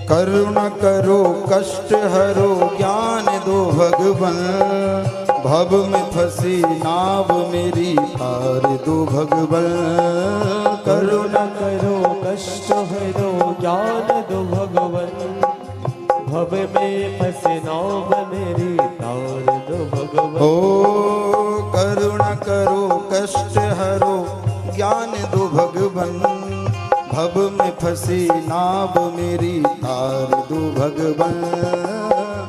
करुणा करो कष्ट हरो ज्ञान दो भगवन, भव में फंसी नाव मेरी तार दो भगवन। करुणा करो कष्ट हरो ज्ञान दो भगवन, भव में फंसे नाव मेरी तार दो भगवन। ओ करुणा करो कष्ट हरो ज्ञान दो भगवन, भव में फंसी नाव मेरी तार दो भगवन।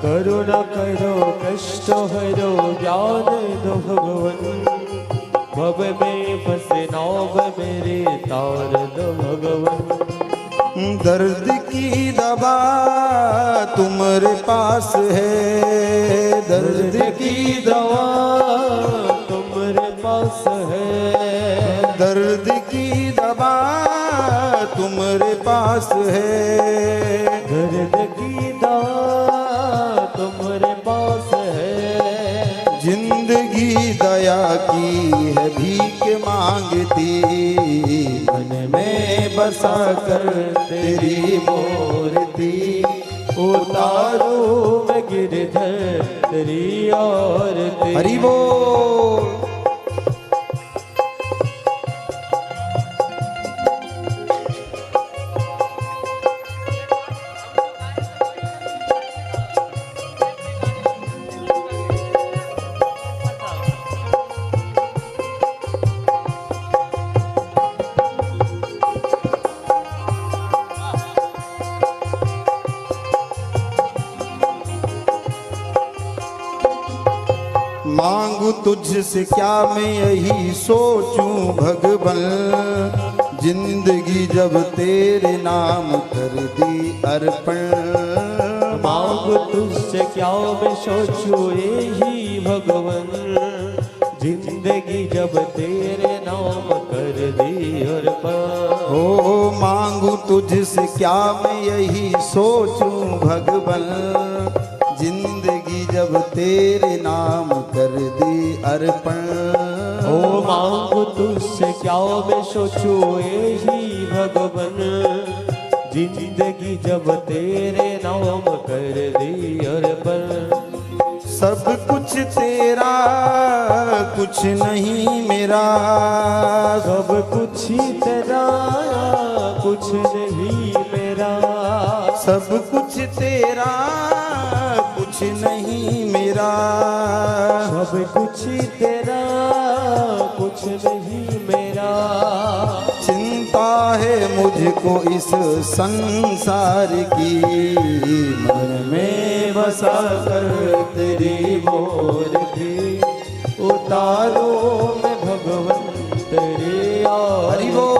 करुणा करो कष्ट हरो ज्ञान दो भगवन, भव में फंसे नाव मेरी तार दो भगवन। दर्द की दवा तुम्हारे पास है, दर्द की दवा तुम्हारे पास है, दर्द की दवा तुम्हारे पास है, दर्द की दवा तुम्हारे पास है। जिंदगी दया की है भीख मांगती, मन में बसा कर तेरी मूर्ति, उतारो मैं गिरधर तेरी आरती। हरि बोल। मांगू तुझसे क्या मैं यही सोचूं भगवन, जिंदगी जब तेरे नाम कर दी अर्पण। मांगू तुझसे क्या मैं सोचूं यही भगवन, जिंदगी जब तेरे नाम कर दी अर्पण। ओ मांगू तुझसे क्या मैं यही सोचूं भगवन, जिंदगी जब तेरे नाम कर दी अर्पण। ओ मांगू तुझसे क्या मैं सोचूं यही भगवन, जिंदगी जब तेरे नाम कर दी अर्पण। सब कुछ तेरा कुछ नहीं मेरा, सब कुछ ही तेरा कुछ नहीं मेरा, सब कुछ तेरा कुछ नहीं मेरा, सब कुछ ही तेरा कुछ नहीं मेरा। चिंता है मुझको इस संसार की, मन में बसा कर तेरी मूर्ति, उतारो मैं भगवन तेरी आरती। हरि बोल।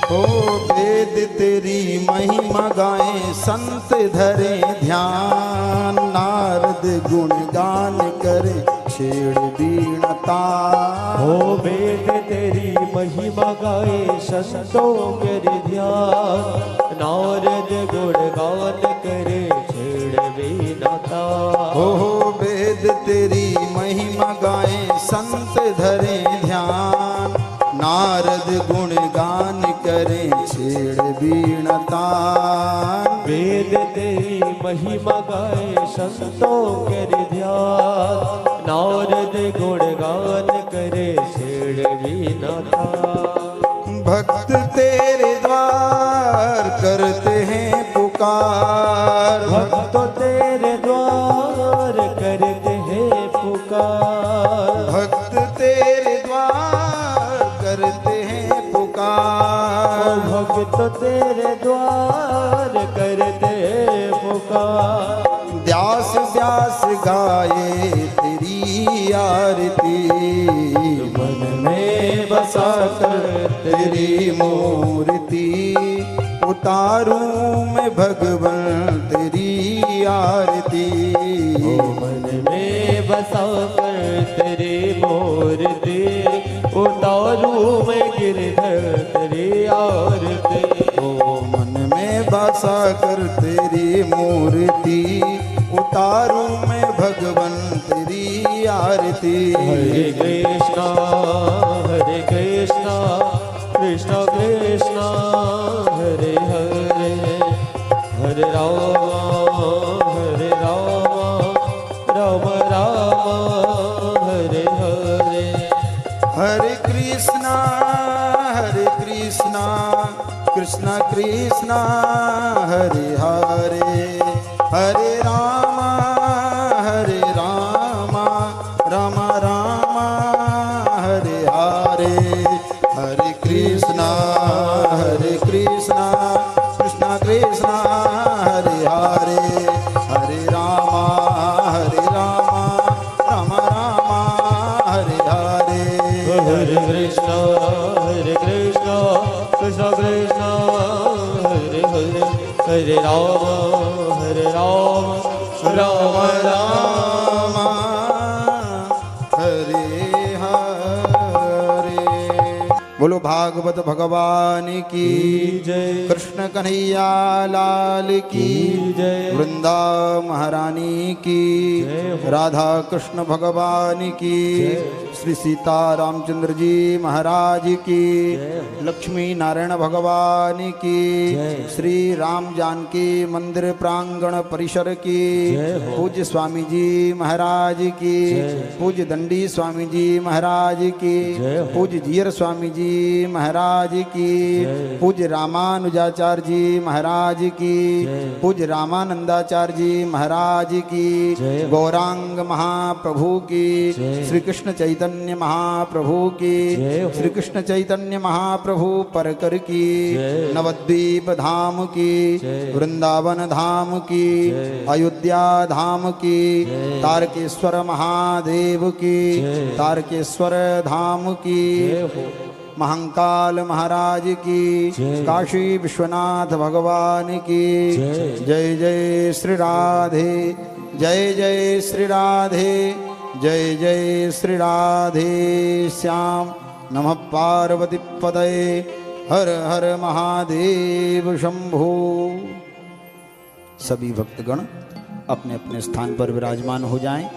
ओ वेद तेरी महिमा गाएं संत धरे ध्यान, नारद गुणगान करे छेड़ बीण तान। ओ वेद तेरी महिमा गाए संतों के ध्यान, नारद गुणगान करे छेड़ बीण तान। ओ वेद तेरी महिमा गाएं संत धरे ध्यान, नारद गुणगान करें छेड़ बीण तान। वेद तेरी महिमा गाए संतों के ध्यान, नारद गुणगान करे छेड़ बीण तान। भक्त तेरे द्वार करते हैं पुकार, भक्त तेरे द्वार करते हैं पुकार, भक्त तेरे द्वार करते हैं पुकार। भक्त तेरे द्वार करते हैं पुकार। व्यास व्यास गाए तेरी आरती, मन में बसा कर तेरी मूर्ति, उतारूं मैं भगवन तेरी आरती। ओ मन में बसा कर तेरी मूर्ति, उतारूं मैं गिरधर तेरी आरती। ओ मन में बसा कर तेरी मूर्ति, उतारूं मैं भगवन तेरी आरती। हरे कृष्णा कृष्ण कृष्ण हरे हरे, हरे राम राम राम हरे हरे। हरे कृष्णा कृष्ण कृष्ण हरे हरे, हरे राम राम राम हरे हरे। हरे कृष्णा कृष्ण कृष्ण हरे हरे, हरे राम राम राम हरे हरे। हरे कृष्ण कृष्ण कृष्ण हरे हरे, हरे राम राम राम हरे हरे। बोलो भागवत भगवान की जय, कृष्ण कन्हैया लाल की जय, वृंदा महारानी की जय हो। राधा कृष्ण भगवान की श्री सीता रामचंद्र जी महाराज की जय हो। लक्ष्मी नारायण भगवान की जय। श्री राम जानकी मंदिर प्रांगण परिसर की जय हो। पूज्य स्वामी जी महाराज की जय। पूज्य दंडी स्वामी जी महाराज की जय हो। पूज्य जीयर स्वामी जी महाराज की जय। पूज्य रामानुजाचार्य जी महाराज की जय। पूज्य रामानंदाचार्य जी महाराज की जय। गौरांग महाप्रभु की जय। श्री कृष्ण चैतन्य महाप्रभु की जय हो। श्री कृष्ण चैतन्य महाप्रभु परकर की जय। नवद्वीप धाम की जय। वृंदावन धाम की जय। अयोध्या धाम की जय। तारकेश्वर महादेव की जय। तारकेश्वर धाम की जय हो। महाकाल महाराज की जय। काशी विश्वनाथ भगवान की जय। जय जय श्री राधे, जय जय श्री राधे, जय जय श्री राधे श्याम। नमः पार्वती पदये, हर हर महादेव शंभो। सभी भक्तगण अपने अपने स्थान पर विराजमान हो जाएं।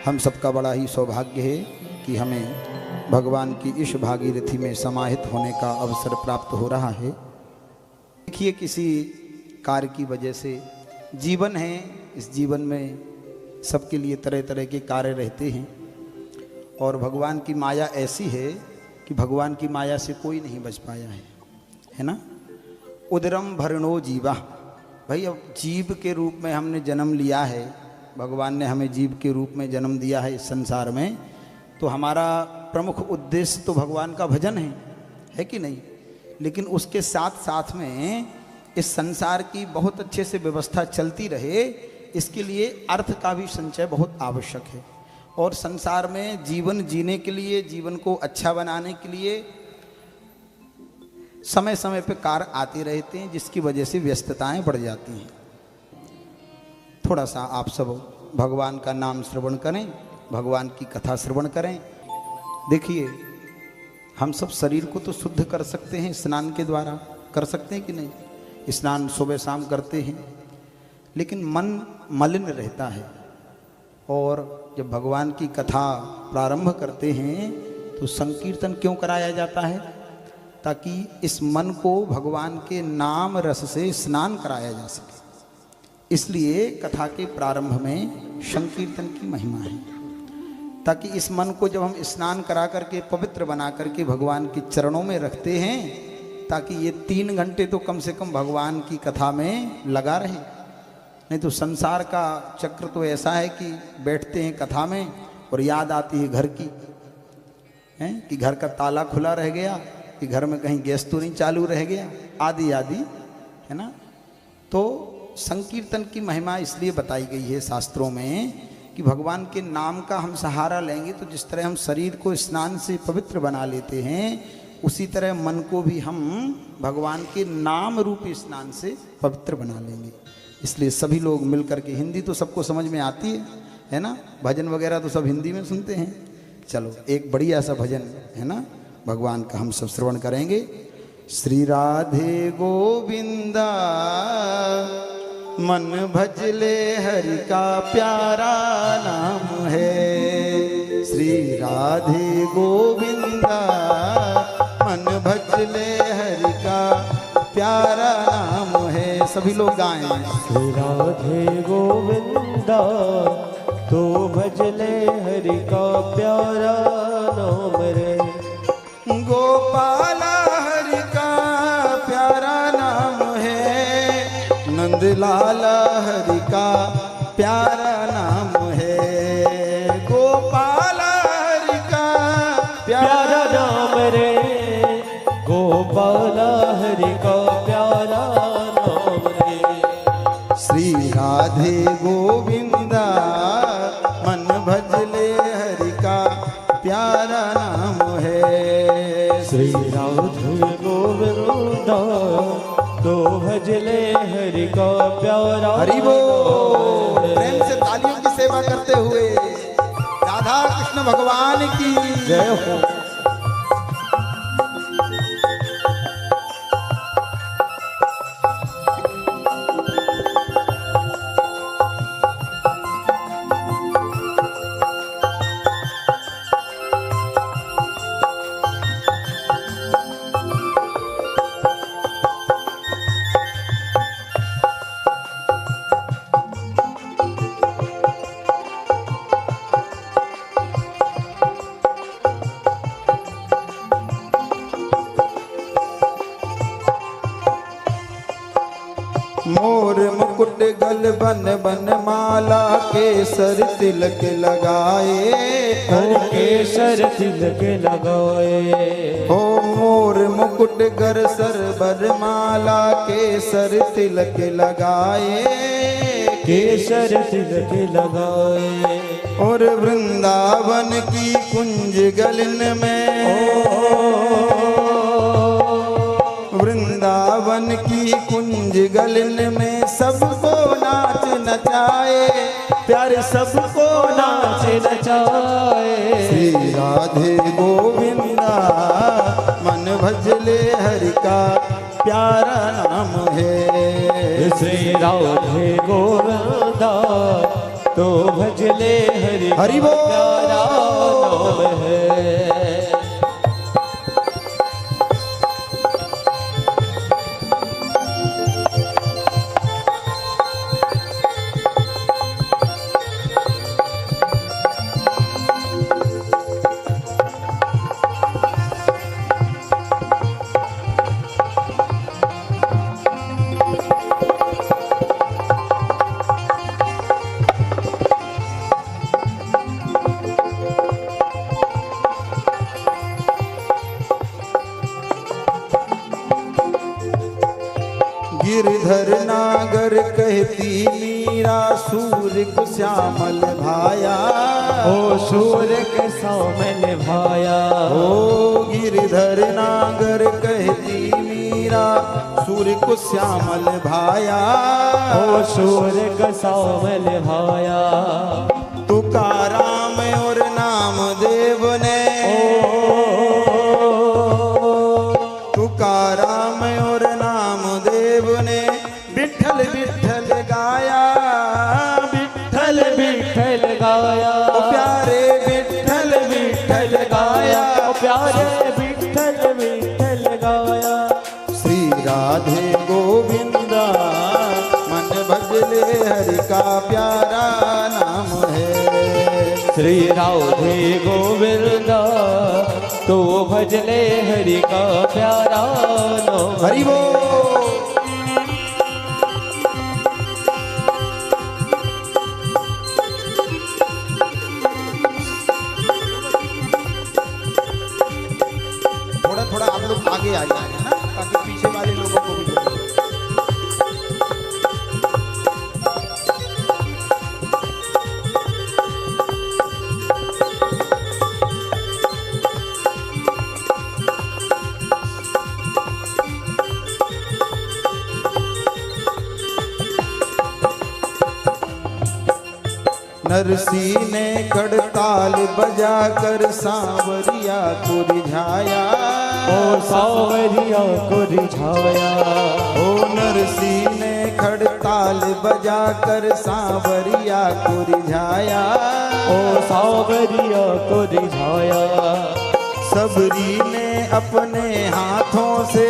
हम सबका बड़ा ही सौभाग्य है कि हमें भगवान की इस भागीरथी में समाहित होने का अवसर प्राप्त हो रहा है। देखिए, किसी कार्य की वजह से जीवन है, इस जीवन में सबके लिए तरह तरह के कार्य रहते हैं और भगवान की माया ऐसी है कि भगवान की माया से कोई नहीं बच पाया है ना। उदरम भरणो जीवा, भाई अब जीव के रूप में हमने जन्म लिया है, भगवान ने हमें जीव के रूप में जन्म दिया है इस संसार में, तो हमारा प्रमुख उद्देश्य तो भगवान का भजन है कि नहीं। लेकिन उसके साथ साथ में इस संसार की बहुत अच्छे से व्यवस्था चलती रहे, इसके लिए अर्थ का भी संचय बहुत आवश्यक है। और संसार में जीवन जीने के लिए, जीवन को अच्छा बनाने के लिए समय समय पे कार्य आते रहते हैं, जिसकी वजह से व्यस्तताएं बढ़ जाती हैं। थोड़ा सा आप सब भगवान का नाम श्रवण करें, भगवान की कथा श्रवण करें। देखिए, हम सब शरीर को तो शुद्ध कर सकते हैं, स्नान के द्वारा कर सकते हैं कि नहीं। स्नान सुबह शाम करते हैं, लेकिन मन मलिन रहता है। और जब भगवान की कथा प्रारंभ करते हैं तो संकीर्तन क्यों कराया जाता है? ताकि इस मन को भगवान के नाम रस से स्नान कराया जा सके। इसलिए कथा के प्रारंभ में संकीर्तन की महिमा है, ताकि इस मन को जब हम स्नान करा करके पवित्र बना करके भगवान के चरणों में रखते हैं, ताकि ये 3 घंटे तो कम से कम भगवान की कथा में लगा रहे। नहीं तो संसार का चक्र तो ऐसा है कि बैठते हैं कथा में और याद आती है घर की, है कि घर का ताला खुला रह गया, कि घर में कहीं गैस तो नहीं चालू रह गया, आदि आदि, है ना। तो संकीर्तन की महिमा इसलिए बताई गई है शास्त्रों में कि भगवान के नाम का हम सहारा लेंगे तो जिस तरह हम शरीर को स्नान से पवित्र बना लेते हैं, उसी तरह मन को भी हम भगवान के नाम रूपी स्नान से पवित्र बना लेंगे। इसलिए सभी लोग मिलकर के, हिंदी तो सबको समझ में आती है ना, भजन वगैरह तो सब हिंदी में सुनते हैं। चलो एक बढ़िया सा भजन है ना भगवान का हम सब श्रवण करेंगे। श्री राधे गोविंदा मन भजले हरि का प्यारा नाम है। श्री राधे गोविंदा मन भजले हरि का प्यारा नाम है। सभी लोग गाएं। श्री राधे गोविंदा तो भजले हरि का प्यारा नाम रे। गोपाला हरि का प्यारा नाम है। नंदलाला हरि का प्यारा नाम है। गोपाला हरि का प्यारा नाम रे। गोपाला हरि का प्यारा नाम रे। श्री राधे गोविंदा मन भजले हरि का प्यारा नाम है। श्री राधे गोविंदा तो भजले हरि का प्यारा। हरि बोल। प्रेम से तालियों की सेवा करते हुए राधा कृष्ण भगवान की जय हो। मोर मुकुट गल बन बन माला केसर तिलक लगाए। हर केसर तिलक लगाए। हो मोर मुकुट गर सर बर माला केसर तिलक लगाए। केसर तिलक लगाए। और वृंदावन की कुंज गलन में, वृंदावन की कुंज गलन में सबको नाच नचाए। प्यारे सबको नाच नचाए। श्री राधे गोविंदा मन भजले हरि का प्यारा नाम है। श्री राधे गोविंदा तो भजले हरि हरि का बोल। प्यारा नाम है। गिरधर नागर कहती मीरा सूर्य को श्यामल भाया। ओ सूर्य के सामने भाया। ओ गिरधर नागर कहती मीरा सूर्य को श्यामल भाया। ओ सूर्य के सामने भाया। तुकाराम और नामदेव ने, तुकाराम और नामदेव ने विठ्ठल विठ्ठल गाया। विठ्ठल विठ्ठल गाया। ओ प्यारे विठ्ठल विठ्ठल गाया। ओ प्यारे विठ्ठल विठ्ठल गाया। श्री राधे गोविंदा मन भजले हरि का प्यारा नाम है। श्री राधे गोविंदा तो भजले हरि का प्यारा नाम। हरि बोल। थोड़ा थोड़ा आप लोग आगे आ जाए ना, ताकि पीछे वाले लोगों को भी जोड़े। नरसी ने खड़ताल बजाकर सांवरिया को रिझाया। ओ सांवरिया को रिझाया। ओ नरसी ने खड़ताल बजाकर सांवरिया को रिझाया। ओ सांवरिया को रिझाया। सबरी ने अपने हाथों से,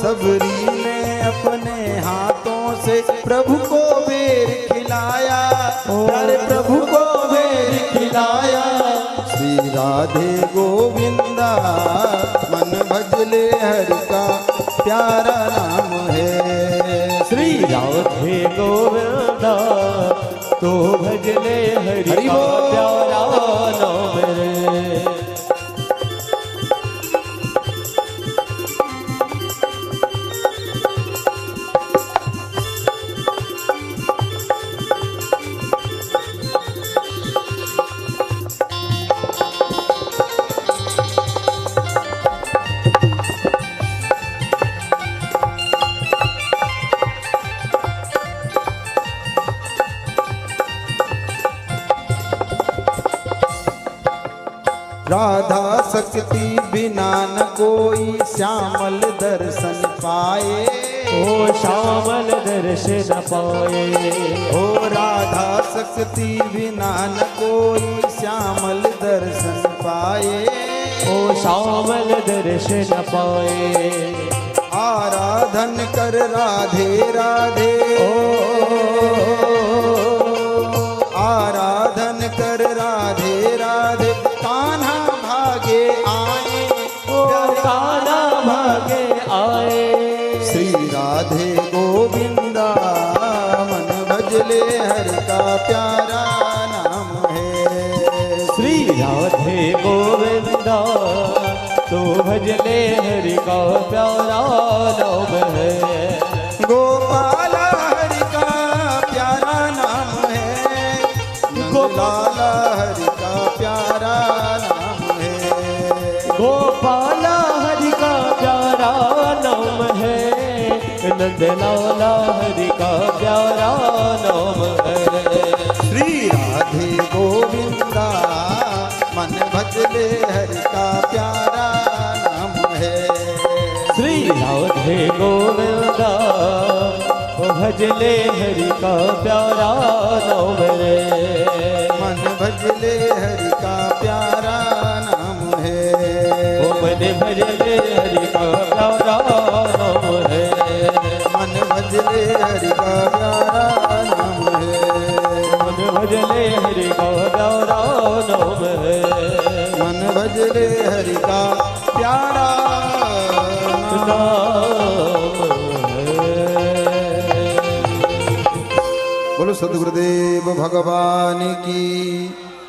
सबरी ने अपने हाथों से प्रभु को बेर खिलाया। प्यारे प्रभु को बेर खिलाया। श्री राधे गोविंदा मन भजले हरि का प्यारा नाम है। श्री राधे गोविंदा तो भजले हरि का प्यारा नाम है। राधा शक्ति बिना न कोई श्यामल दर्शन पाए। ओ श्यामल दर्शन पाए। ओ राधा शक्ति बिना न कोई श्यामल दर्शन पाए। ओ श्यामल दर्शन पाए। आराधन कर राधे राधे। आराधन कर राधे राधे। कान्हा भागे आए। ओ कान्हा भागे आए। श्री राधे गोविंदा मन भजले हरि का प्यारा नाम है। श्री राधे गोविंदा तो भजले हरि का प्यारा नाम है। गोपाल हरि का प्यारा नाम है। गोपाल हरि का प्यारा नाम है। गोपाल हरि का प्यारा नाम है। नंदलाला हरि का प्यारा नाम है। श्री राधे गोविंदा मन भजले हरि का प्यारा नाम है। श्री राधे गोविंदा भजले हरि का प्यारा नाम है। मन भजले हरि का प्यारा नाम है। ओ मन भजले हरि का प्यारा नाम है। मन भजले हरि का प्यारा नाम है। मन भजले हरि का प्यारा नाम है। मन भजले हरि का प्यारा नाम है। बोलो सद्गुरुदेव भगवान की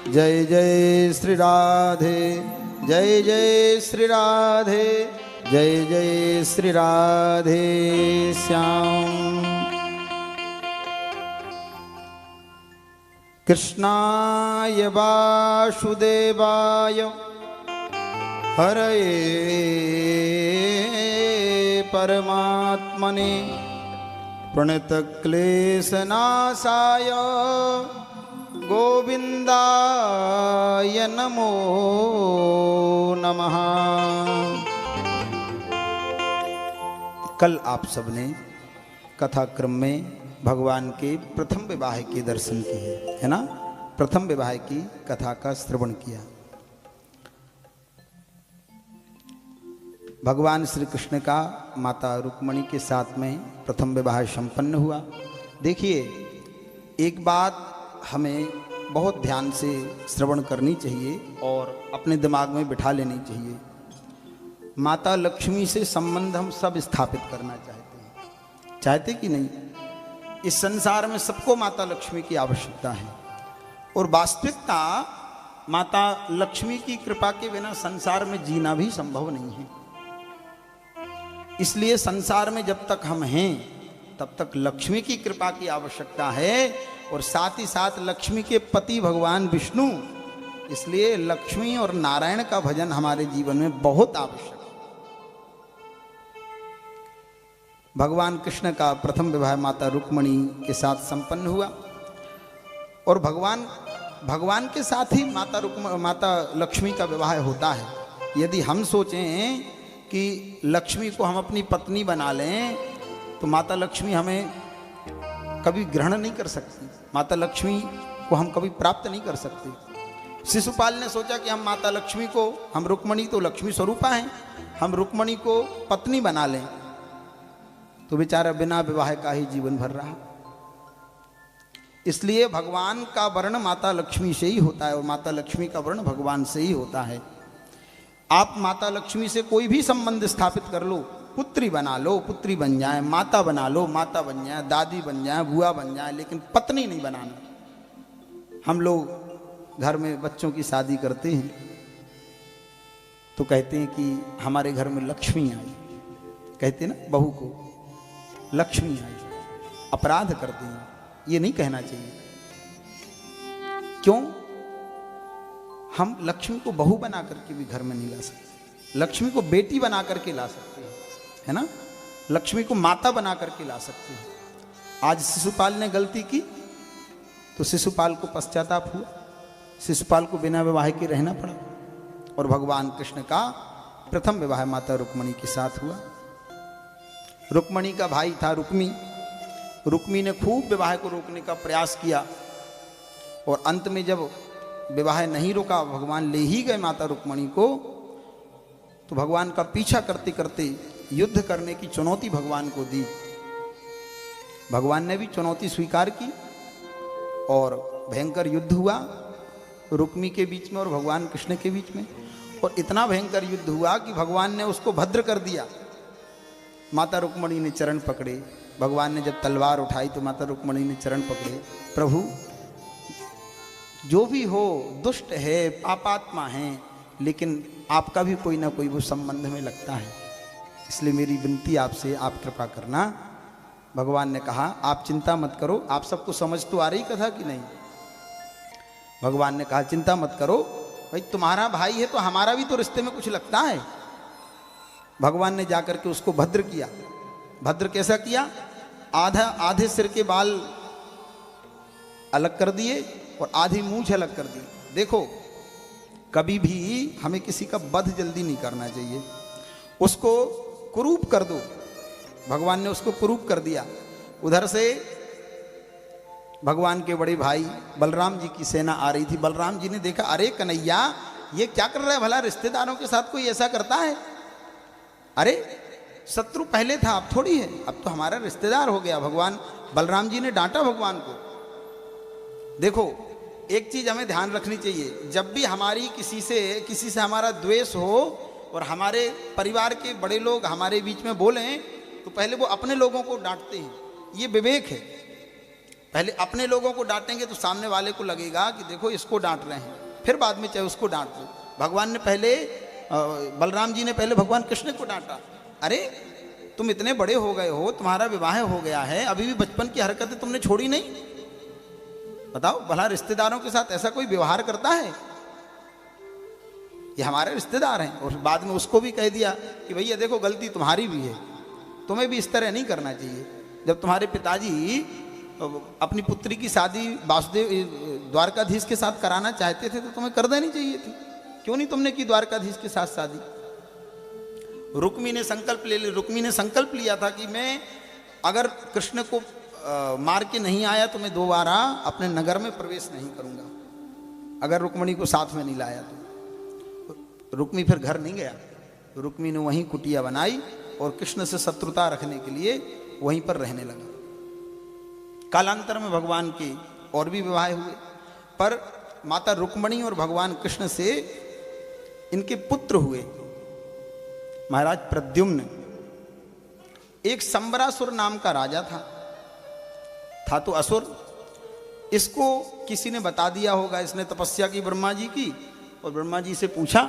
जय। जय श्री राधे। जय जय श्री राधे। जय जय श्री राधे श्याम। कृष्णाय वासुदेवाय हरये परमात्मने प्रणतक्लेशनाशाय गोविंदाय नमो नमः। कल आप सबने कथाक्रम में भगवान के प्रथम विवाह के दर्शन किए, है ना। प्रथम विवाह की कथा का श्रवण किया। भगवान श्री कृष्ण का माता रुक्मणी के साथ में प्रथम विवाह संपन्न हुआ। देखिए, एक बात हमें बहुत ध्यान से श्रवण करनी चाहिए और अपने दिमाग में बिठा लेनी चाहिए। माता लक्ष्मी से संबंध हम सब स्थापित करना चाहते हैं, चाहते कि नहीं। इस संसार में सबको माता लक्ष्मी की आवश्यकता है और वास्तविकता माता लक्ष्मी की कृपा के बिना संसार में जीना भी संभव नहीं है। इसलिए संसार में जब तक हम हैं तब तक लक्ष्मी की कृपा की आवश्यकता है और साथ ही साथ लक्ष्मी के पति भगवान विष्णु। इसलिए लक्ष्मी और नारायण का भजन हमारे जीवन में बहुत आवश्यक है। भगवान कृष्ण का प्रथम विवाह माता रुक्मणी के साथ संपन्न हुआ। और भगवान के साथ ही माता लक्ष्मी का विवाह होता है। यदि हम सोचें कि लक्ष्मी को हम अपनी पत्नी बना लें तो माता लक्ष्मी हमें कभी ग्रहण नहीं कर सकती, माता लक्ष्मी को हम कभी प्राप्त नहीं कर सकते। शिशुपाल ने सोचा कि हम माता लक्ष्मी को, हम रुक्मणी तो लक्ष्मी स्वरूपा हैं, हम रुक्मणी को पत्नी बना लें, तो बेचारा बिना विवाह का ही जीवन भर रहा। इसलिए भगवान का वर्ण माता लक्ष्मी से ही होता है और माता लक्ष्मी का वर्ण भगवान से ही होता है। आप माता लक्ष्मी से कोई भी संबंध स्थापित कर लो, पुत्री बना लो, पुत्री बन जाए, माता बना लो, माता बन जाए, दादी बन जाए, बुआ बन जाए, लेकिन पत्नी नहीं बनाना। हम लोग घर में बच्चों की शादी करते हैं तो कहते हैं कि हमारे घर में लक्ष्मी आई, कहते हैं ना बहू को लक्ष्मी आई, अपराध करते हैं। ये नहीं कहना चाहिए। क्यों? हम लक्ष्मी को बहू बना करके भी घर में नहीं ला सकते, लक्ष्मी को बेटी बना करके ला सकते हैं, है ना, लक्ष्मी को माता बना करके ला सकते हैं। आज शिशुपाल ने गलती की तो शिशुपाल को पश्चाताप हुआ, शिशुपाल को बिना विवाह के रहना पड़ा। और भगवान कृष्ण का प्रथम विवाह माता रुक्मणी के साथ हुआ। रुक्मणी का भाई था रुक्मी, रुक्मी ने खूब विवाह को रोकने का प्रयास किया और अंत में जब विवाह नहीं रोका, भगवान ले ही गए माता रुक्मणी को, तो भगवान का पीछा करते करते युद्ध करने की चुनौती भगवान को दी। भगवान ने भी चुनौती स्वीकार की और भयंकर युद्ध हुआ रुक्मी के बीच में और भगवान कृष्ण के बीच में। और इतना भयंकर युद्ध हुआ कि भगवान ने उसको भद्र कर दिया। माता रुक्मणी ने चरण पकड़े, भगवान ने जब तलवार उठाई तो माता रुक्मणी ने चरण पकड़े, प्रभु जो भी हो दुष्ट है, पापात्मा है, लेकिन आपका भी कोई ना कोई वो संबंध में लगता है, इसलिए मेरी विनती आपसे, आप कृपा करना। भगवान ने कहा आप चिंता मत करो। आप सबको समझ तो आ रही कथा कि नहीं? भगवान ने कहा चिंता मत करो, भाई तुम्हारा भाई है तो हमारा भी तो रिश्ते में कुछ लगता है। भगवान ने जाकर के उसको भद्र किया। भद्र कैसा किया? आधे सिर के बाल अलग कर दिए और आधी मूंछ अलग कर दी। देखो कभी भी हमें किसी का वध जल्दी नहीं करना चाहिए, उसको कुरूप कर दो। भगवान ने उसको कुरूप कर दिया। उधर से भगवान के बड़े भाई बलराम जी की सेना आ रही थी। बलराम जी ने देखा, अरे कन्हैया ये क्या कर रहा है भला, रिश्तेदारों के साथ कोई ऐसा करता है? अरे शत्रु पहले था अब थोड़ी है, अब तो हमारा रिश्तेदार हो गया। भगवान बलराम जी ने डांटा भगवान को। देखो एक चीज हमें ध्यान रखनी चाहिए, जब भी हमारी किसी से हमारा द्वेष हो और हमारे परिवार के बड़े लोग हमारे बीच में बोलें तो पहले वो अपने लोगों को डांटते हैं, ये विवेक है। पहले अपने लोगों को डांटेंगे तो सामने वाले को लगेगा कि देखो इसको डांट रहे हैं, फिर बाद में चाहे उसको डांट दो। भगवान ने पहले, बलराम जी ने पहले भगवान कृष्ण को डांटा। अरे तुम इतने बड़े हो गए हो, तुम्हारा विवाह हो गया है, अभी भी बचपन की हरकतें तुमने छोड़ी नहीं? बताओ भला रिश्तेदारों के साथ ऐसा कोई व्यवहार करता है? ये हमारे रिश्तेदार हैं। और बाद में उसको भी कह दिया कि भैया देखो गलती तुम्हारी भी है, तुम्हें भी इस तरह नहीं करना चाहिए। जब तुम्हारे पिताजी अपनी पुत्री की शादी वासुदेव द्वारकाधीश के साथ कराना चाहते थे तो तुम्हें कर देनी चाहिए थी, क्यों नहीं तुमने की द्वारकाधीश के साथ शादी? रुक्मी ने संकल्प लिया था कि मैं अगर कृष्ण को मार के नहीं आया तो मैं दोबारा अपने नगर में प्रवेश नहीं करूंगा, अगर रुक्मिणी को साथ में नहीं लाया तो। रुक्मी फिर घर नहीं गया, रुक्मी ने वहीं कुटिया बनाई और कृष्ण से शत्रुता रखने के लिए वहीं पर रहने लगा। कालांतर में भगवान के और भी विवाह हुए, पर माता रुक्मिणी और भगवान कृष्ण से इनके पुत्र हुए। महाराज प्रद्युम्न, एक संबरासुर नाम का राजा था तो असुर। इसको किसी ने बता दिया होगा, इसने तपस्या की ब्रह्मा जी की और ब्रह्मा जी से पूछा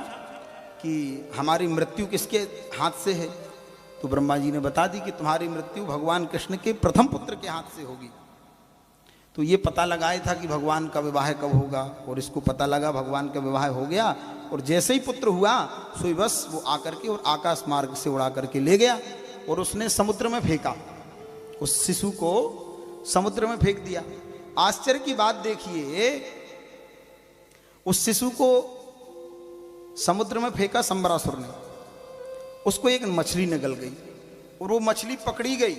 कि हमारी मृत्यु किसके हाथ से है? तो ब्रह्मा जी ने बता दी कि तुम्हारी मृत्यु भगवान कृष्ण के प्रथम पुत्र के हाथ से होगी। तो ये पता लगाया था कि भगवान का विवाह कब होगा, और इसको पता लगा भगवान का विवाह हो गया। और जैसे ही पुत्र हुआ सोई बस वो आकर के और आकाश मार्ग से उड़ा करके ले गया और उसने समुद्र में फेंका, उस शिशु को समुद्र में फेंक दिया। आश्चर्य की बात देखिए, उस शिशु को समुद्र में फेंका संबरासुर ने, उसको एक मछली निगल गई और वो मछली पकड़ी गई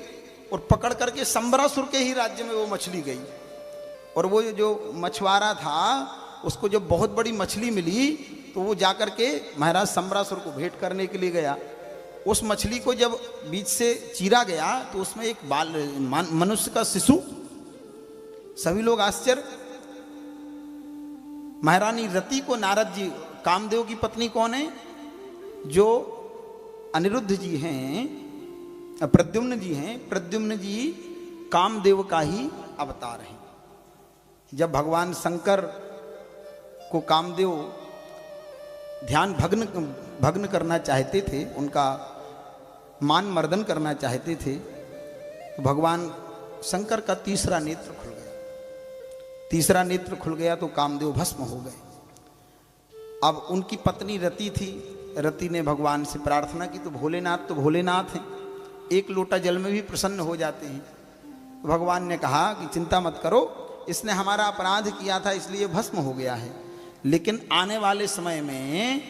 और पकड़ करके संबरासुर के ही राज्य में वो मछली गई। और वो जो मछुआरा था उसको जब बहुत बड़ी मछली मिली तो वो जाकर के महाराज संबरासुर को भेंट करने के लिए गया। उस मछली को जब बीच से चीरा गया तो उसमें एक मनुष्य का शिशु। सभी लोग आश्चर्य। महारानी रति को नारद जी, कामदेव की पत्नी कौन है? जो अनिरुद्ध जी हैं, प्रद्युम्न जी हैं। प्रद्युम्न जी कामदेव का ही अवतार हैं। जब भगवान शंकर को कामदेव ध्यान भग्न करना चाहते थे, उनका मान मर्दन करना चाहते थे, तो भगवान शंकर का तीसरा नेत्र खुल गया। तीसरा नेत्र खुल गया तो कामदेव भस्म हो गए। अब उनकी पत्नी रति थी। रति ने भगवान से प्रार्थना की, तो भोलेनाथ हैं, एक लोटा जल में भी प्रसन्न हो जाते हैं। भगवान ने कहा कि चिंता मत करो, इसने हमारा अपराध किया था इसलिए भस्म हो गया है, लेकिन आने वाले समय में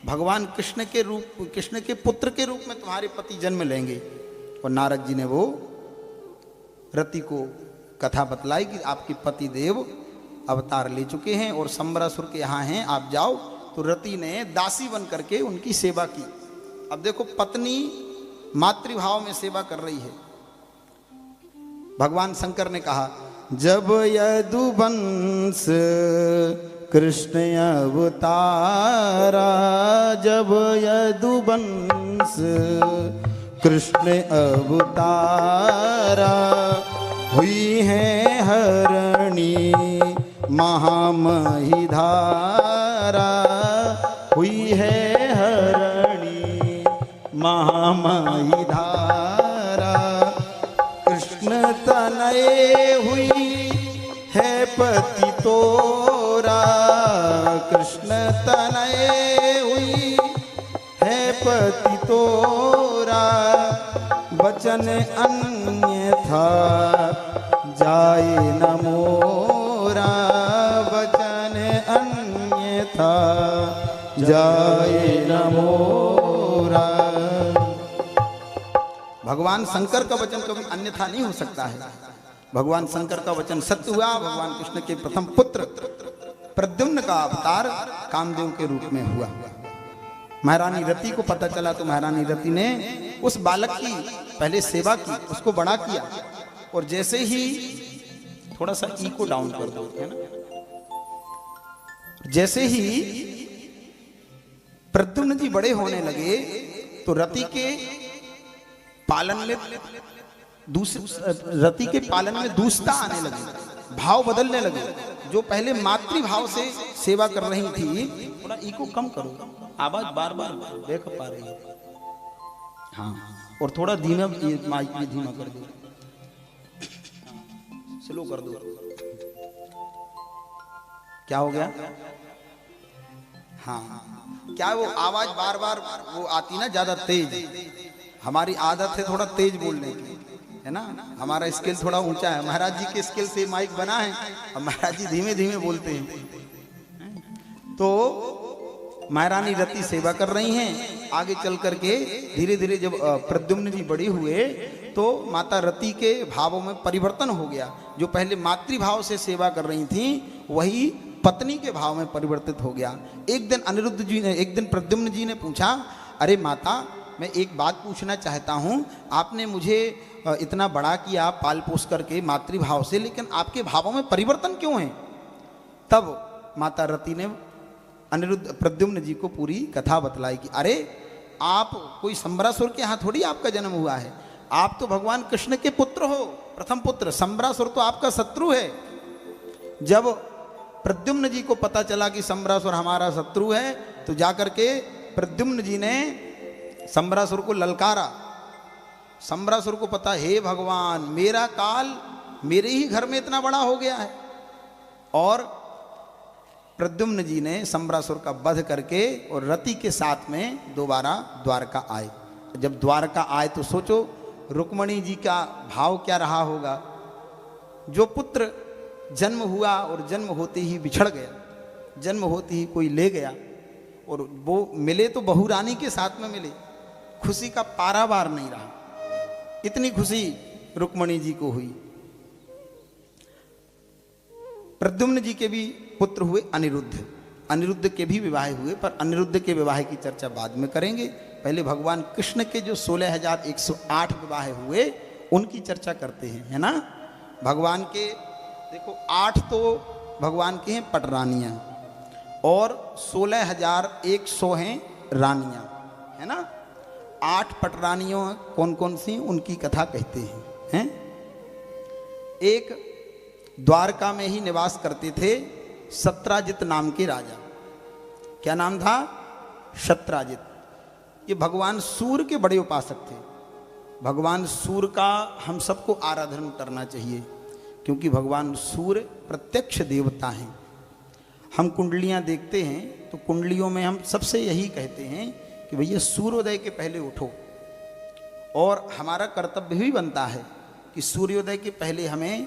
भगवान कृष्ण के पुत्र के रूप में तुम्हारे पति जन्म लेंगे। और नारद जी ने वो रति को कथा बतलाई कि आपके पति देव अवतार ले चुके हैं और संबरासुर के यहाँ हैं, आप जाओ। तो रति ने दासी बन करके उनकी सेवा की। अब देखो, पत्नी मातृभाव में सेवा कर रही है। भगवान शंकर ने कहा, जब यदुवंश कृष्ण अवतारा, जब यदुवंश कृष्ण अवतारा, हुई है हरणी महामही धारा, हुई है हरणी महामही धारा, कृष्ण तनये हुई है पति तोरा, कृष्ण तनये हुई है पति तोरा, वचन अन्यथा जाए न मोरा, वचन अन्यथा जाए न मोरा। भगवान शंकर का वचन कभी अन्यथा नहीं हो सकता है। भगवान शंकर का वचन सत्य हुआ। भगवान कृष्ण के प्रथम पुत्र प्रद्युम्न का अवतार कामदेव के रूप में हुआ। महारानी रति को पता चला तो महारानी रति ने उस बालक की पहले सेवा की, उसको बड़ा किया। और जैसे ही, थोड़ा सा इको डाउन कर दो, है ना, जैसे ही प्रद्युम्न जी बड़े होने लगे तो रति के पालन में दूसता आने लगी, भाव बदलने लगे। जो पहले मातृभाव से सेवा कर रही थी, थोड़ा इको कम करो, आवाज बार बार देख पा रही है। हाँ, और थोड़ा धीमा, माइक में धीमा कर दो, स्लो कर दो। क्या हो गया? हाँ, क्या वो आवाज बार बार वो आती ना ज्यादा तेज। हमारी आदत है थोड़ा तेज बोलने की, है ना, हमारा स्केल थोड़ा ऊंचा है। महाराज जी के स्केल से माइक बना है, अब महाराज जी धीमे धीमे बोलते हैं। तो महारानी रति सेवा कर रही हैं। आगे चल करके धीरे धीरे जब प्रद्युम्न जी बड़ी हुए तो माता रति के भावों में परिवर्तन हो गया। जो पहले मातृभाव से सेवा कर रही थी वही पत्नी के भाव में परिवर्तित हो गया। एक दिन प्रद्युम्न जी ने पूछा, अरे माता, मैं एक बात पूछना चाहता हूँ, आपने मुझे इतना बड़ा किया पाल पोस करके मातृभाव से, लेकिन आपके भावों में परिवर्तन क्यों है? तब माता रति ने प्रद्युम्न जी को पूरी कथा बतलाई कि अरे, आप कोई संबरासुर के यहाँ थोड़ी आपका जन्म हुआ है, आप तो भगवान कृष्ण के पुत्र हो, प्रथम पुत्र। संबरासुर तो आपका शत्रु है। जब प्रद्युम्न जी को पता चला कि संबरासुर हमारा शत्रु है तो जाकर के प्रद्युम्न जी ने संबरासुर को ललकारा। संबरासुर को पता, हे भगवान, मेरा काल मेरे ही घर में इतना बड़ा हो गया है। और प्रद्युम्न जी ने संबरासुर का वध करके और रति के साथ में दोबारा द्वारका आए। जब द्वारका आए तो सोचो रुक्मणी जी का भाव क्या रहा होगा। जो पुत्र जन्म हुआ और जन्म होते ही बिछड़ गया, जन्म होते ही कोई ले गया, और वो मिले तो बहू रानी के साथ में मिले, खुशी का पारावार नहीं रहा। इतनी खुशी रुक्मणी जी को हुई। प्रद्युम्न जी के भी पुत्र हुए अनिरुद्ध, अनिरुद्ध के भी विवाह हुए, पर अनिरुद्ध के विवाह की चर्चा बाद में करेंगे। पहले भगवान कृष्ण के जो 16,108 विवाह हुए उनकी चर्चा करते हैं, है ना। भगवान के देखो 8 तो भगवान के हैं पटरानियां और 16,100 हैं रानियां, है ना। 8 पटरानियों कौन कौन सी उनकी कथा कहते हैं। एक द्वारका में ही निवास करते थे सत्राजित नाम के राजा। क्या नाम था? सत्राजित। ये भगवान सूर्य के बड़े उपासक थे। भगवान सूर्य का हम सबको आराधन करना चाहिए, क्योंकि भगवान सूर्य प्रत्यक्ष देवता हैं। हम कुंडलियां देखते हैं तो कुंडलियों में हम सबसे यही कहते हैं कि भैया सूर्योदय के पहले उठो, और हमारा कर्तव्य भी बनता है कि सूर्योदय के पहले हमें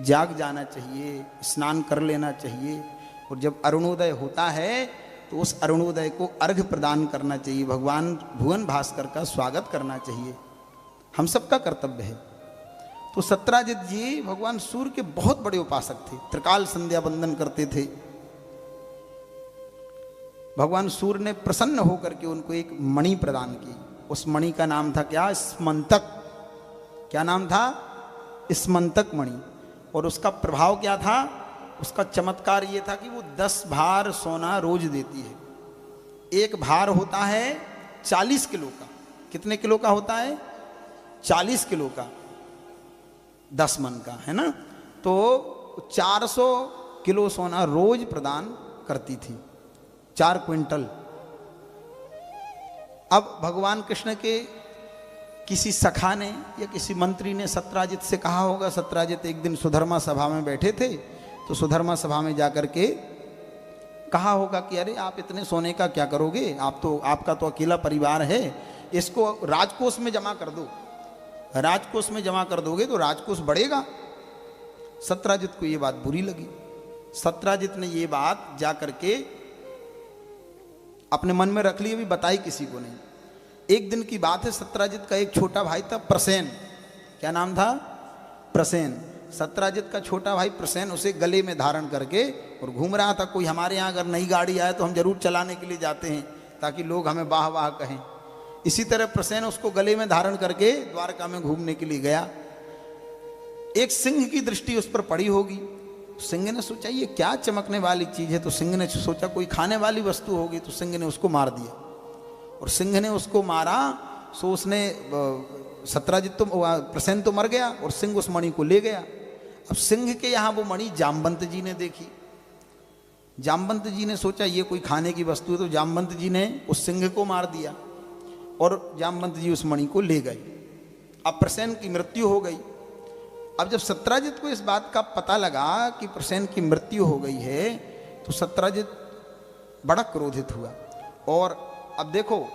जाग जाना चाहिए, स्नान कर लेना चाहिए, और जब अरुणोदय होता है तो उस अरुणोदय को अर्घ्य प्रदान करना चाहिए, भगवान भुवन भास्कर का स्वागत करना चाहिए, हम सबका कर्तव्य है। तो सत्राजित जी भगवान सूर्य के बहुत बड़े उपासक थे, त्रिकाल संध्या वंदन करते थे। भगवान सूर्य ने प्रसन्न होकर के उनको एक मणि प्रदान की। उस मणि का नाम था क्या? स्मंतक। क्या नाम था? स्मंतक मणि। और उसका प्रभाव क्या था? उसका चमत्कार ये था कि वो 10 भार सोना रोज देती है। एक भार होता है 40 किलो का। कितने किलो का होता है? 40 किलो का, 10 मन का, है ना। तो 400 किलो सोना रोज प्रदान करती थी, 4 क्विंटल। अब भगवान कृष्ण के किसी सखा ने या किसी मंत्री ने सत्राजित से कहा होगा। सत्राजित एक दिन सुधर्मा सभा में बैठे थे, तो सुधर्मा सभा में जाकर के कहा होगा कि अरे आप इतने सोने का क्या करोगे, आपका तो अकेला परिवार है, इसको राजकोष में जमा कर दो, राजकोष में जमा कर दोगे तो राजकोष बढ़ेगा। सत्राजित को ये बात बुरी लगी। सत्राजित ने ये बात जाकर के अपने मन में रख ली, अभी बताई किसी को नहीं। एक दिन की बात है, सत्राजित का एक छोटा भाई था प्रसेन। क्या नाम था? प्रसेन। सत्राजित का छोटा भाई प्रसेन उसे गले में धारण करके और घूम रहा था। कोई हमारे यहाँ अगर नई गाड़ी आए तो हम जरूर चलाने के लिए जाते हैं ताकि लोग हमें वाह वाह कहें। इसी तरह प्रसेन उसको गले में धारण करके द्वारका में घूमने के लिए गया। एक सिंह की दृष्टि उस पर पड़ी होगी। सिंह ने सोचा ये क्या चमकने वाली चीज है, तो सिंह ने सोचा कोई खाने वाली वस्तु होगी, तो सिंह ने उसको मार दिया। और सिंह ने उसको मारा सो उसने सत्राजित तो प्रसेन तो मर गया और सिंह उस मणि को ले गया। अब सिंह के यहाँ वो मणि जामवंत जी ने देखी। जामवंत जी ने सोचा ये कोई खाने की वस्तु है, तो जामवंत जी ने उस सिंह को मार दिया और जामवंत जी उस मणि को ले गए। अब प्रसेन की मृत्यु हो गई। अब जब सत्राजित को इस बात का पता लगा कि प्रसेन की मृत्यु हो गई है, तो सत्राजित बड़ा क्रोधित हुआ। और अब देखो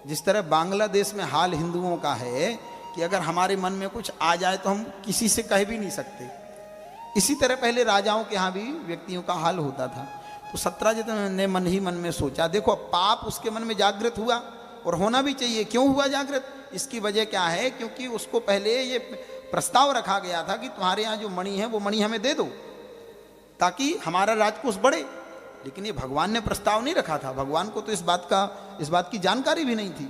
जिस तरह बांग्लादेश में हाल हिंदुओं का है कि अगर हमारे मन में कुछ आ जाए तो हम किसी से कह भी नहीं सकते, इसी तरह पहले राजाओं के यहाँ भी व्यक्तियों का हाल होता था। तो सत्राजित ने मन ही मन में सोचा, देखो पाप उसके मन में जागृत हुआ और होना भी चाहिए। क्यों हुआ जागृत? इसकी वजह क्या है? क्योंकि उसको पहले ये प्रस्ताव रखा गया था कि तुम्हारे यहाँ जो मणि है वो मणि हमें दे दो ताकि हमारा राजकोष बढ़े। लेकिन ये भगवान ने प्रस्ताव नहीं रखा था। भगवान को तो इस बात की जानकारी भी नहीं थी।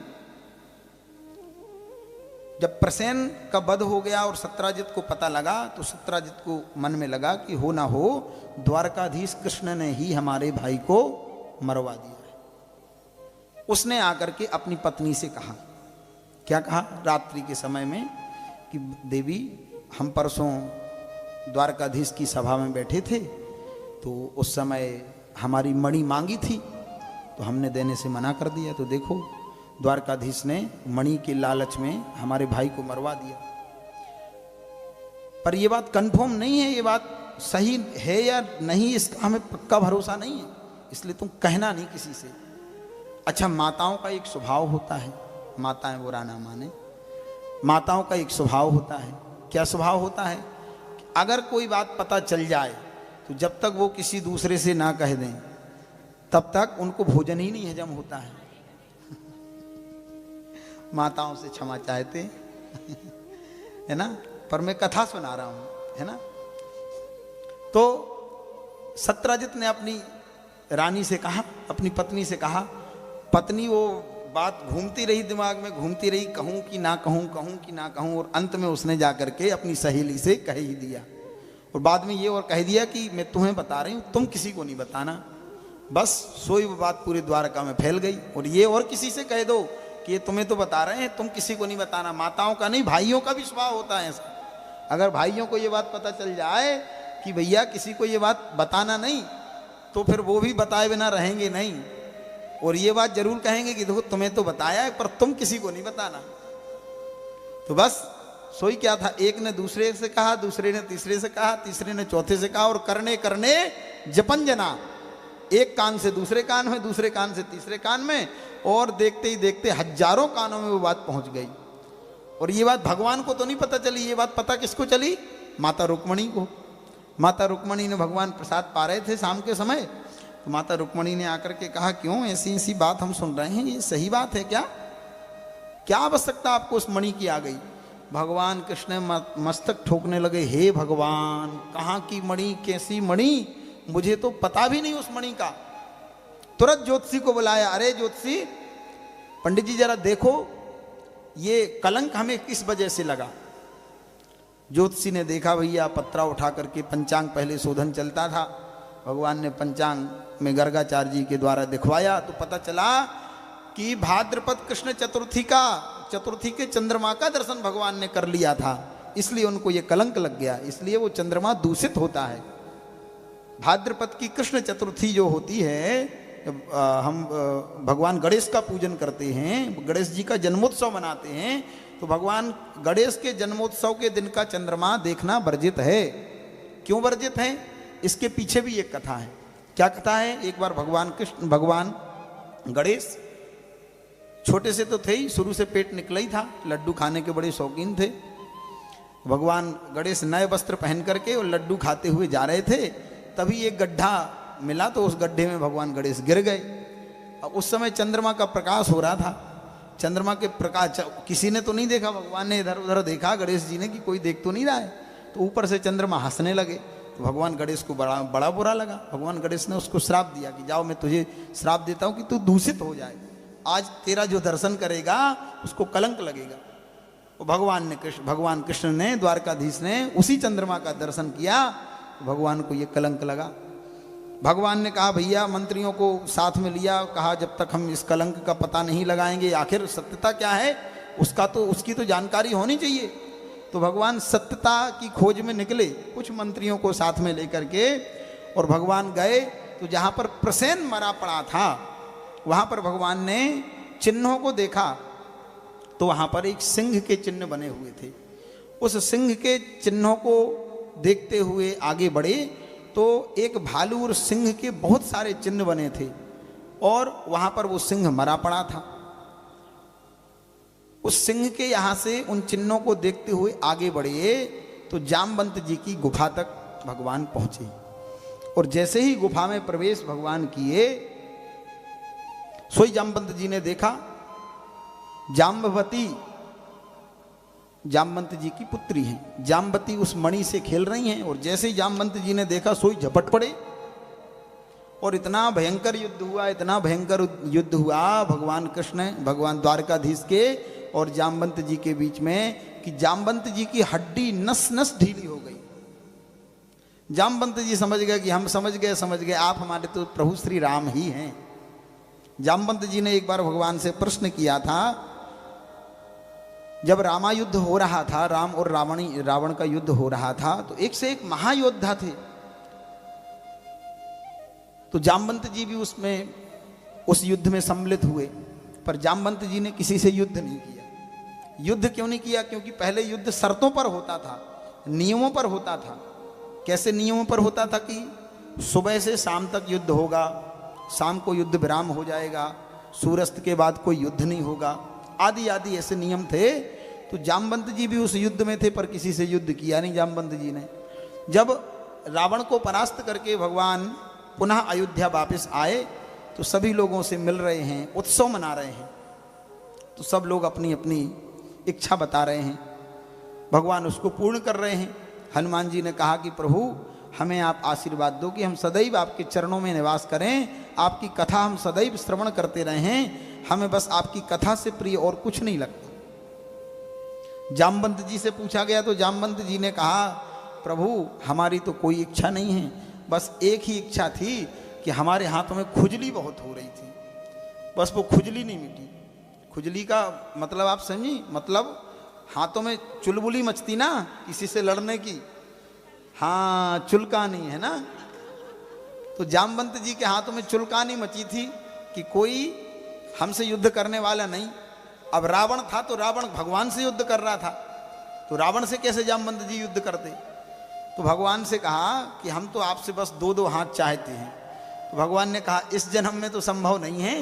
जब प्रसेन का वध हो गया और सत्राजित को पता लगा, तो सत्राजित को मन में लगा कि हो ना हो द्वारकाधीश कृष्ण ने ही हमारे भाई को मरवा दिया है। उसने आकर के अपनी पत्नी से कहा, क्या कहा? रात्रि के समय में कि देवी हम परसों द्वारकाधीश की सभा में बैठे थे, तो उस समय हमारी मणि मांगी थी तो हमने देने से मना कर दिया, तो देखो द्वारकाधीश ने मणि के लालच में हमारे भाई को मरवा दिया। पर यह बात कंफर्म नहीं है, ये बात सही है या नहीं इसका हमें पक्का भरोसा नहीं है, इसलिए तुम कहना नहीं किसी से। अच्छा, माताओं का एक स्वभाव होता है, माताएं बुरा ना माने। माताओं का एक स्वभाव होता है। क्या स्वभाव होता है? अगर कोई बात पता चल जाए तो जब तक वो किसी दूसरे से ना कह दें तब तक उनको भोजन ही नहीं हजम होता है। माताओं से क्षमा चाहते है ना, पर मैं कथा सुना रहा हूं, है ना। तो सत्यजित ने अपनी रानी से कहा, अपनी पत्नी से कहा। पत्नी वो बात घूमती रही, दिमाग में घूमती रही, कहूं कि ना कहूं, कहूं कि ना कहूं, और अंत में उसने जाकर के अपनी सहेली से कह ही दिया। और बाद में ये और कह दिया कि मैं तुम्हें बता रही हूं, तुम किसी को नहीं बताना। बस सोई वो बात पूरे द्वारका में फैल गई। और ये और किसी से कह दो कि ये तुम्हें तो बता रहे हैं, तुम किसी को नहीं बताना। माताओं का नहीं, भाइयों का भी स्वभाव होता है ऐसा। अगर भाइयों को ये बात पता चल जाए कि भैया किसी को ये बात बताना नहीं, तो फिर वो भी बताए बिना रहेंगे नहीं, और ये बात जरूर कहेंगे कि देखो तुम्हें तो बताया है पर तुम किसी को नहीं बताना। तो बस सोई क्या था, एक ने दूसरे से कहा, दूसरे ने तीसरे से कहा, तीसरे ने चौथे से कहा, और करने करने जपन जना, एक कान से दूसरे कान में, दूसरे कान से तीसरे कान में, और देखते ही देखते हजारों कानों में वो बात पहुंच गई। और ये बात भगवान को तो नहीं पता चली, ये बात पता किसको चली? माता रुक्मणी को। माता रुक्मणी ने भगवान प्रसाद पा रहे थे शाम के समय, तो माता रुक्मणी ने आकर के कहा, क्यों ऐसी ऐसी बात हम सुन रहे हैं, ये सही बात है क्या? क्या आवश्यकता आपको उस मणि की आ गई? भगवान कृष्ण मस्तक ठोकने लगे, हे भगवान, कहाँ की मणि, कैसी मणि, मुझे तो पता भी नहीं उस मणि का। तुरंत ज्योतिषी को बुलाया, अरे ज्योतिषी, पंडित जी जरा देखो ये कलंक हमें किस वजह से लगा। ज्योतिषी ने देखा, भैया पत्रा उठा करके पंचांग, पहले शोधन चलता था, भगवान ने पंचांग में गर्गाचार्य जी के द्वारा दिखवाया, तो पता चला कि भाद्रपद कृष्ण चतुर्थी के चंद्रमा का दर्शन भगवान ने कर लिया था, इसलिए उनको ये कलंक लग गया, इसलिए वो चंद्रमा दूषित होता है। भाद्रपद की कृष्ण चतुर्थी जो होती है, हम भगवान गणेश का पूजन करते हैं, गणेश जी का जन्मोत्सव मनाते हैं, तो भगवान गणेश के जन्मोत्सव के दिन का चंद्रमा देखना वर्जित है। क्यों वर्जित है? इसके पीछे भी एक कथा है। क्या कथा है? एक बार भगवान गणेश छोटे से तो थे ही, शुरू से पेट निकला ही था, लड्डू खाने के बड़े शौकीन थे। भगवान गणेश नए वस्त्र पहन करके और लड्डू खाते हुए जा रहे थे, तभी एक गड्ढा मिला, तो उस गड्ढे में भगवान गणेश गिर गए। अब उस समय चंद्रमा का प्रकाश हो रहा था, चंद्रमा के प्रकाश किसी ने तो नहीं देखा, भगवान ने इधर उधर देखा गणेश जी ने कि कोई देख तो नहीं रहा है, तो ऊपर से चंद्रमा हंसने लगे, तो भगवान गणेश को बड़ा बुरा लगा। भगवान गणेश ने उसको श्राप दिया कि जाओ, मैं तुझे श्राप देता हूँ कि तू दूषित हो जाए, आज तेरा जो दर्शन करेगा उसको कलंक लगेगा। तो भगवान कृष्ण ने, द्वारकाधीश ने उसी चंद्रमा का दर्शन किया, तो भगवान को ये कलंक लगा। भगवान ने कहा, भैया मंत्रियों को साथ में लिया, कहा जब तक हम इस कलंक का पता नहीं लगाएंगे, आखिर सत्यता क्या है उसकी तो जानकारी होनी चाहिए। तो भगवान सत्यता की खोज में निकले, कुछ मंत्रियों को साथ में लेकर के, और भगवान गए तो जहाँ पर प्रसेन मरा पड़ा था, वहाँ पर भगवान ने चिन्हों को देखा, तो वहाँ पर एक सिंह के चिन्ह बने हुए थे। उस सिंह के चिन्हों को देखते हुए आगे बढ़े, तो एक भालू और सिंह के बहुत सारे चिन्ह बने थे, और वहाँ पर वो सिंह मरा पड़ा था। उस सिंह के यहाँ से उन चिन्हों को देखते हुए आगे बढ़े, तो जामवंत जी की गुफा तक भगवान पहुँचे, और जैसे ही गुफा में प्रवेश भगवान किए, सोई जामवंत जी ने देखा जाम्बवती, जामवंत जी की पुत्री हैं, जामवती उस मणि से खेल रही हैं, और जैसे ही जामवंत जी ने देखा, सोई झपट पड़े, और इतना भयंकर युद्ध हुआ, इतना भयंकर युद्ध हुआ भगवान कृष्ण, भगवान द्वारकाधीश के और जामवंत जी के बीच में, कि जामवंत जी की हड्डी नस नस ढीली हो गई। जामवंत जी समझ गए कि हम समझ गए, आप हमारे तो प्रभु श्री राम ही हैं। जामवंत जी ने एक बार भगवान से प्रश्न किया था, जब रामायुद्ध हो रहा था, राम और रावण का युद्ध हो रहा था, तो एक से एक महायोद्धा थे, तो जामवंत जी भी उस युद्ध में सम्मिलित हुए, पर जामवंत जी ने किसी से युद्ध नहीं किया। युद्ध क्यों नहीं किया? क्योंकि पहले युद्ध शर्तों पर होता था, नियमों पर होता था। कैसे नियमों पर होता था? कि सुबह से शाम तक युद्ध होगा, शाम को युद्ध विराम हो जाएगा, सूर्यास्त के बाद कोई युद्ध नहीं होगा, आदि आदि ऐसे नियम थे। तो जामवंत जी भी उस युद्ध में थे, पर किसी से युद्ध किया नहीं जामवंत जी ने। जब रावण को परास्त करके भगवान पुनः अयोध्या वापस आए तो सभी लोगों से मिल रहे हैं, उत्सव मना रहे हैं। तो सब लोग अपनी अपनी इच्छा बता रहे हैं, भगवान उसको पूर्ण कर रहे हैं। हनुमान जी ने कहा कि प्रभु हमें आप आशीर्वाद दो कि हम सदैव आपके चरणों में निवास करें, आपकी कथा हम सदैव श्रवण करते रहें, हमें बस आपकी कथा से प्रिय और कुछ नहीं लगता। जामवंत जी से पूछा गया तो जामवंत जी ने कहा प्रभु हमारी तो कोई इच्छा नहीं है, बस एक ही इच्छा थी कि हमारे हाथों में खुजली बहुत हो रही थी, बस वो खुजली नहीं मिटी। खुजली का मतलब आप समझी, मतलब हाथों में चुलबुली मचती ना किसी से लड़ने की, हाँ चुलकानी है ना। तो जामवंत जी के हाथों में चुलकानी मची थी कि कोई हमसे युद्ध करने वाला नहीं। अब रावण था तो रावण भगवान से युद्ध कर रहा था, तो रावण से कैसे जामवंत जी युद्ध करते। तो भगवान से कहा कि हम तो आपसे बस दो दो हाथ चाहते हैं। तो भगवान ने कहा इस जन्म में तो संभव नहीं है,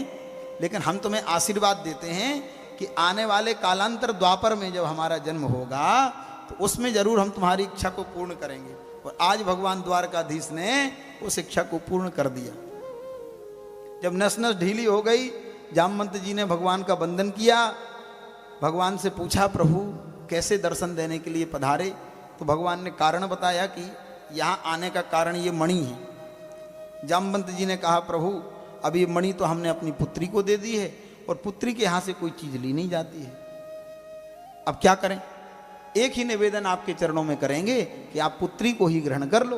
लेकिन हम तुम्हें आशीर्वाद देते हैं कि आने वाले कालांतर द्वापर में जब हमारा जन्म होगा तो उसमें जरूर हम तुम्हारी इच्छा को पूर्ण करेंगे। और आज भगवान द्वारकाधीश ने उस इच्छा को पूर्ण कर दिया। जब नस नस ढीली हो गई, जामवंत जी ने भगवान का वंदन किया, भगवान से पूछा प्रभु कैसे दर्शन देने के लिए पधारे। तो भगवान ने कारण बताया कि यहाँ आने का कारण ये मणि है। जामवंत जी ने कहा प्रभु अब ये मणि तो हमने अपनी पुत्री को दे दी है और पुत्री के यहाँ से कोई चीज ली नहीं जाती है, अब क्या करें। एक ही निवेदन आपके चरणों में करेंगे कि आप पुत्री को ही ग्रहण कर लो,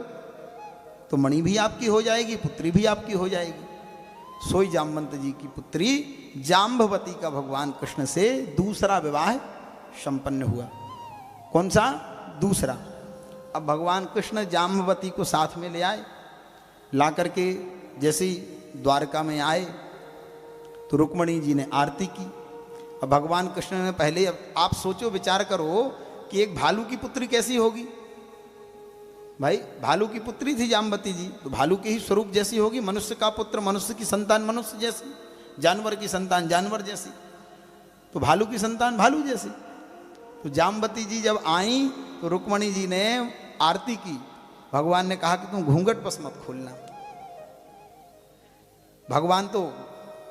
तो मणि भी आपकी हो जाएगी, पुत्री भी आपकी हो जाएगी। सोई जामवंत जी की पुत्री जाम्बवती का भगवान कृष्ण से दूसरा विवाह संपन्न हुआ। कौन सा? दूसरा। अब भगवान कृष्ण जाम्बवती को साथ में ले आए, ला करके जैसे ही द्वारका में आए तो रुक्मणी जी ने आरती की। अब भगवान कृष्ण ने पहले, अब आप सोचो विचार करो कि एक भालू की पुत्री कैसी होगी। भाई भालू की पुत्री थी जाम्बवती जी, तो भालू के ही स्वरूप जैसी होगी। मनुष्य का पुत्र मनुष्य की संतान मनुष्य जैसी, जानवर की संतान जानवर जैसी, तो भालू की संतान भालू जैसी। तो जाम्बवती जी जब आई तो रुक्मणी जी ने आरती की। भगवान ने कहा कि तुम घूंघट बस मत खोलना। भगवान तो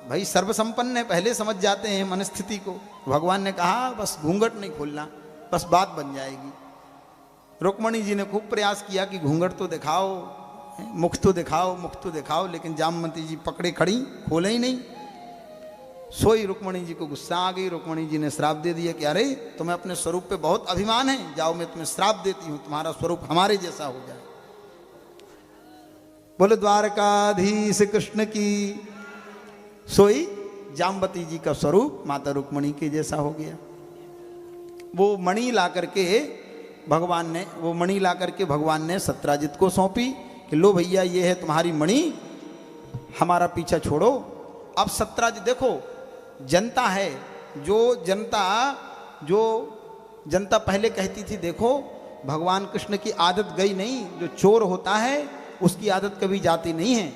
भाई सर्वसंपन्न है, पहले समझ जाते हैं मनस्थिति को। भगवान ने कहा बस घूंघट नहीं खोलना, बस बात बन जाएगी। रुक्मणी जी ने खूब प्रयास किया कि घूंघट तो दिखाओ, मुख तो दिखाओ, मुख तो दिखाओ, लेकिन जामवती जी पकड़े खड़ी, खोले ही नहीं। सोई रुक्मणी जी को गुस्सा आ गई। रुक्मणी जी ने श्राप दे दिया कि अरे तुम्हें अपने स्वरूप पे बहुत अभिमान है, जाओ मैं तुम्हें श्राप देती हूं, तुम्हारा स्वरूप हमारे जैसा हो जाए। बोले द्वारकाधीश कृष्ण की। सोई जाम्बवती जी का स्वरूप माता रुक्मणी के जैसा हो गया। वो मणि ला करके भगवान ने, वो मणि ला करके भगवान ने सत्राजित को सौंपी कि लो भैया ये है तुम्हारी मणि, हमारा पीछा छोड़ो। अब सत्राजित देखो, जनता है, जो जनता पहले कहती थी देखो भगवान कृष्ण की आदत गई नहीं, जो चोर होता है उसकी आदत कभी जाती नहीं है।